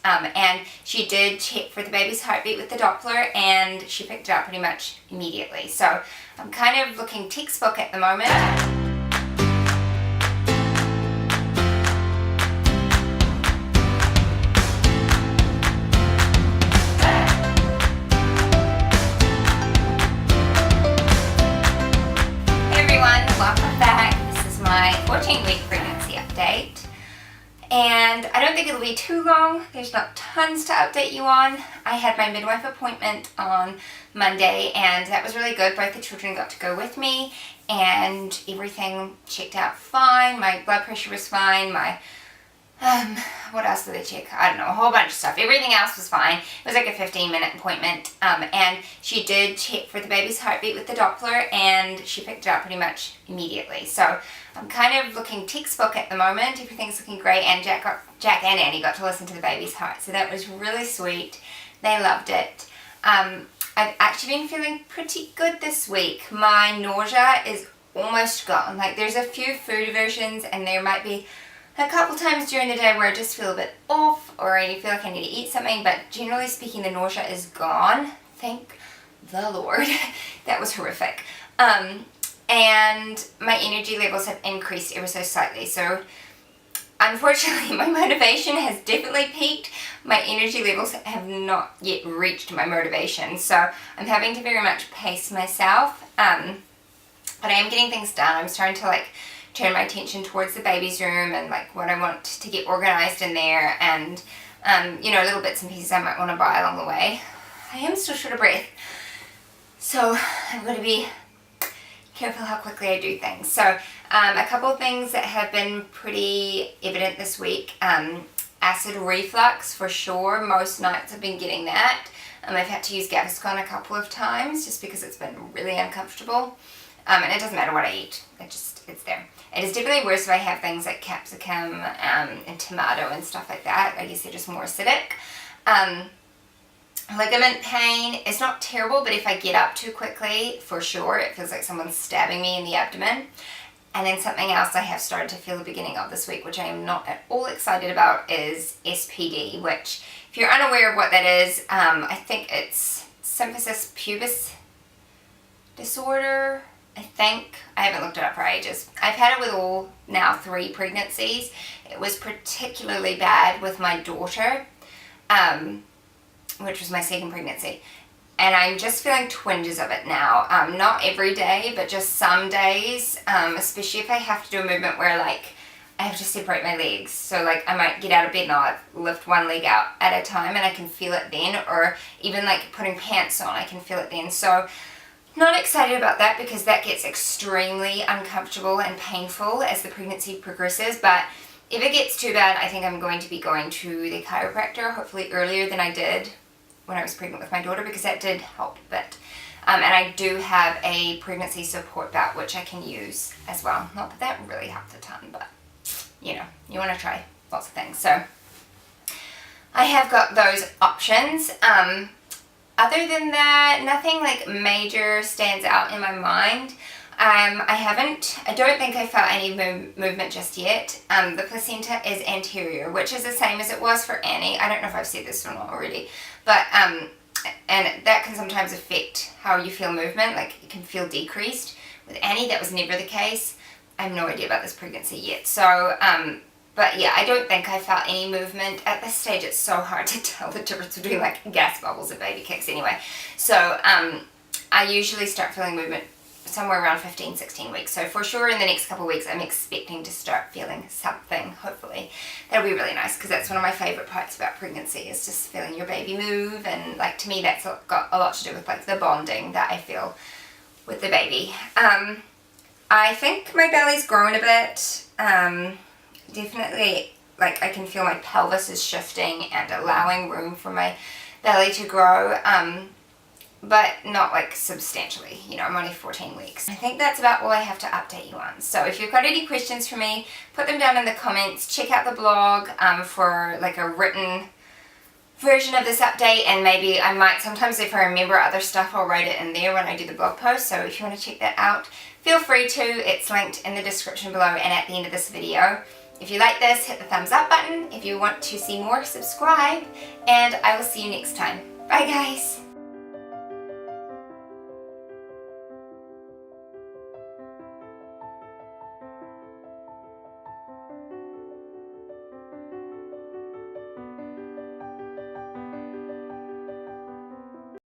And she did check for the baby's heartbeat with the Doppler, and she picked it up pretty much immediately. So I'm kind of looking textbook at the moment. Welcome back. This is my 14-week pregnancy update, and I don't think it'll be too long. There's not tons to update you on. I had my midwife appointment on Monday, and that was really good. Both the children got to go with me, and everything checked out fine. My blood pressure was fine. My what else did they check? I don't know, a whole bunch of stuff. Everything else was fine. It was like a 15-minute appointment, and she did check for the baby's heartbeat with the Doppler, and she picked it up pretty much immediately. So I'm kind of looking textbook at the moment. Everything's looking great, and Jack and Annie got to listen to the baby's heart, so that was really sweet. They loved it. I've actually been feeling pretty good this week. My nausea is almost gone. Like, there's a few food aversions, and there might be a couple times during the day where I just feel a bit off, or I feel like I need to eat something, but generally speaking, the nausea is gone. Thank the Lord. That was horrific. And my energy levels have increased ever so slightly. So unfortunately, my motivation has definitely peaked. My energy levels have not yet reached my motivation. So I'm having to very much pace myself. But I am getting things done. I'm starting to turn my attention towards the baby's room and what I want to get organized in there, and little bits and pieces I might want to buy along the way. I am still short of breath, so I'm going to be careful how quickly I do things. So a couple of things that have been pretty evident this week. Acid reflux for sure. Most nights I've been getting that. I've had to use Gaviscon a couple of times just because it's been really uncomfortable. And it doesn't matter what I eat. It's there. It is definitely worse if I have things like capsicum and tomato and stuff like that. I guess they're just more acidic. Ligament pain is not terrible, but if I get up too quickly, for sure, it feels like someone's stabbing me in the abdomen. And then something else I have started to feel the beginning of this week, which I am not at all excited about, is SPD, which, if you're unaware of what that is, I think it's symphysis pubis disorder. I haven't looked it up for ages. I've had it with all now 3 pregnancies. It was particularly bad with my daughter, which was my second pregnancy. And I'm just feeling twinges of it now. Not every day, but just some days, especially if I have to do a movement where I have to separate my legs. So I might get out of bed and I'll lift one leg out at a time and I can feel it then, or even putting pants on, I can feel it then. So not excited about that because that gets extremely uncomfortable and painful as the pregnancy progresses. But if it gets too bad, I think I'm going to be going to the chiropractor, hopefully earlier than I did when I was pregnant with my daughter, because that did help a bit. And I do have a pregnancy support belt, which I can use as well. Not that that really helped a ton, but you want to try lots of things. So I have got those options. Other than that, nothing major stands out in my mind. I don't think I felt any movement just yet. The placenta is anterior, which is the same as it was for Annie. I don't know if I've said this or not already, but and that can sometimes affect how you feel movement. It can feel decreased. With Annie, that was never the case. I have no idea about this pregnancy yet. So, but yeah, I don't think I felt any movement. At this stage, it's so hard to tell the difference between gas bubbles and baby kicks anyway. So I usually start feeling movement somewhere around 15, 16 weeks. So for sure in the next couple of weeks, I'm expecting to start feeling something, hopefully. That'll be really nice because that's one of my favorite parts about pregnancy, is just feeling your baby move. And to me, that's got a lot to do with the bonding that I feel with the baby. I think my belly's grown a bit. Definitely, I can feel my pelvis is shifting and allowing room for my belly to grow, but not substantially. I'm only 14 weeks. I think that's about all I have to update you on. So if you've got any questions for me, put them down in the comments. Check out the blog for a written version of this update, and maybe I might, sometimes if I remember other stuff, I'll write it in there when I do the blog post. So if you want to check that out, feel free to. It's linked in the description below and at the end of this video. If you like this, hit the thumbs up button. If you want to see more, subscribe, and I will see you next time. Bye guys!